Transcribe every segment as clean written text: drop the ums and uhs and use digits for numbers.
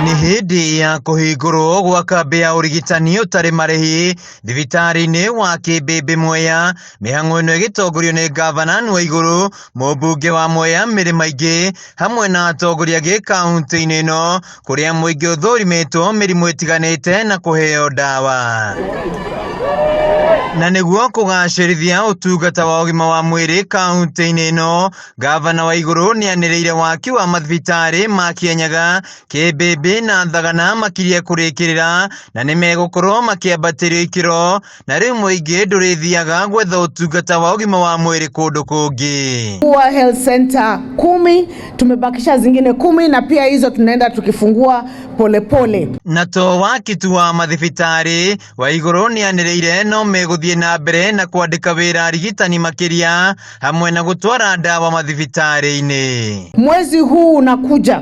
Nĩ hĩndĩ ya kũhingũrwo gwa kambĩ ya ũrigitani ũtarĩ marĩhi thibitarĩ-inĩ wa Kimbimbi Mwea. Mĩhang'o ĩno ĩgĩtongorio nĩ ngavana wa igũrũ, mũmbunge wa Mwea Mĩrĩ Maingĩ hamwe na atongoria gĩ-kaunti-inĩ ĩno, kũrĩa mũingĩ ũthũrimĩtwo mĩrimũ ĩtiganĩte na kũheo ndawa. Na nĩguo kũgacĩrithia ũtungata wa ũgima wa mwĩrĩ kaunti-inĩ ĩno, gavana wa igũrũ nĩanĩrĩire waki wa mathibitarĩ ma Kianyaga, Kimbimbi na Thagana makirie kũrĩkĩrĩra na nĩmegũkorwo makiambatĩrio ikĩro, na rĩu mũingĩ ndũrĩthiaga gwetha ũtungata wa ũgima wa mwĩrĩ kũndũ kũngĩ. Kwa health center 10 tumebakisha zingine 10 na pia hizo tunaenda tukifungua polepole. Na to waki tu wa mathibitarĩ wa igũrũ nĩanĩrĩire no megũthiĩ na mbere na kwandĩka wĩra arigitani makiria hamwe na gũtwara ndawa mathibitarĩ-inĩ. Mwezi huu unakuja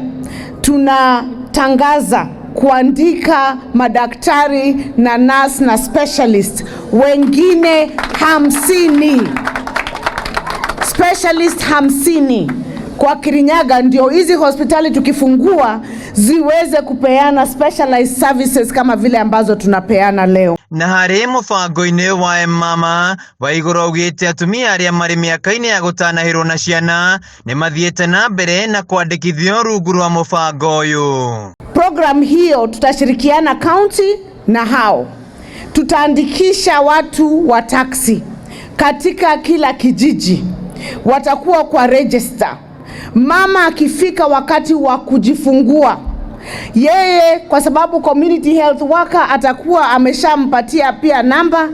tunatangaza kuandika madaktari na nurse na specialist wengine 50. Specialist 50 kwa Kirinyaga, ndio hizi hospitali tukifungua ziweze kupeana specialized services kama vile ambazo tunapeana leo. Na harĩ mũbango-inĩ wa mama wa igũrũ augĩte atumia arĩa marĩ mĩaka-inĩ ya gũtanahĩrwo na ciana nĩ mathiĩte na mbere na kwandĩkithio rungu rwa mũbango ũyũ. Program hiyo tutashirikiana county na hao. Tutaandikisha watu wa taxi katika kila kijiji. Watakuwa kwa register. Mama akifika wakati wa kujifungua, yeye kwa sababu community health worker atakuwa ameshampatia pia namba,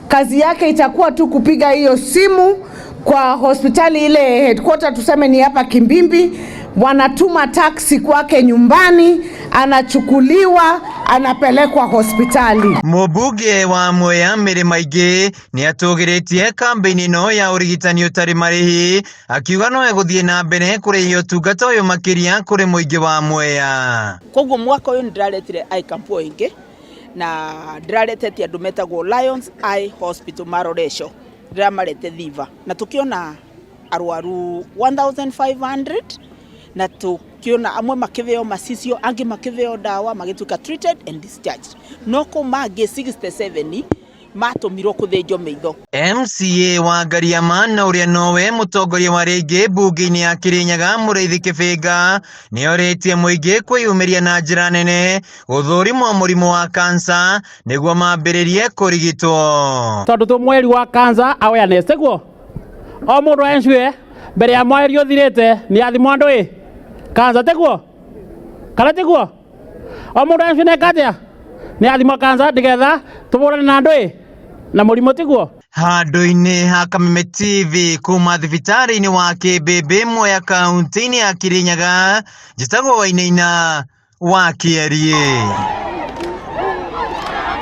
kazi yake itakuwa tu kupiga hiyo simu kwa hospitali ile headquarter, tuseme ni hapa Kimbimbi, wanatuma taxi kwake nyumbani, anachukuliwa anapelekwa hospitali. Mũmbunge wa Mwea Mĩrĩ Maingĩ nĩatũgĩrĩtie kambĩ-inĩ ĩno ya ũrigitani ũtarĩ marĩhi, akiuga no egũthiĩ na mbere kũrĩhia ũtungata ũyũ makĩria kũrĩ mũingĩ wa Mwea. Koguo mwaka ũyũ nĩndĩraretire ikampu ingĩ na ndĩraretetie andũ metagwo Lions Eye Hospital Maroresho, ndĩramarete Thiva na tukiona arwaru 1500 na tukiona amwe makiveo macicio angi makiveo dawa magituka treated and discharged, no kumage 67 matumirwo kuthenjo maitho. MCA wa Ngariama na ũrĩa nowe mũtongoria wa rĩngĩ mbunge-inĩ ya Kirinyaga Mũrĩithi Kĩbĩnga nĩorĩtie mũingĩ kwĩyumĩria na njĩra nene gũthũrimwo mũrimũ wa kansa nĩguo mambĩrĩrie kũrigitwo. Tondũ tu mweri wa kansa awareness teguo o mũndũ ancue mbere ya mweri ũthirĩte nĩ athimwo andũ kansa teguo kana teguo o mũndũ ancue nĩ katia nĩ athimwo kansa nĩgetha tũbũrane na andũ na mũrimũ teguo. Handũ-inĩ ha Kameme TV kuma thibitarĩ-inĩ wa Kimbimbi Mwea kaunti-inĩ ya Kirinyaga, njĩtagwo Wainaina wa Kiarie.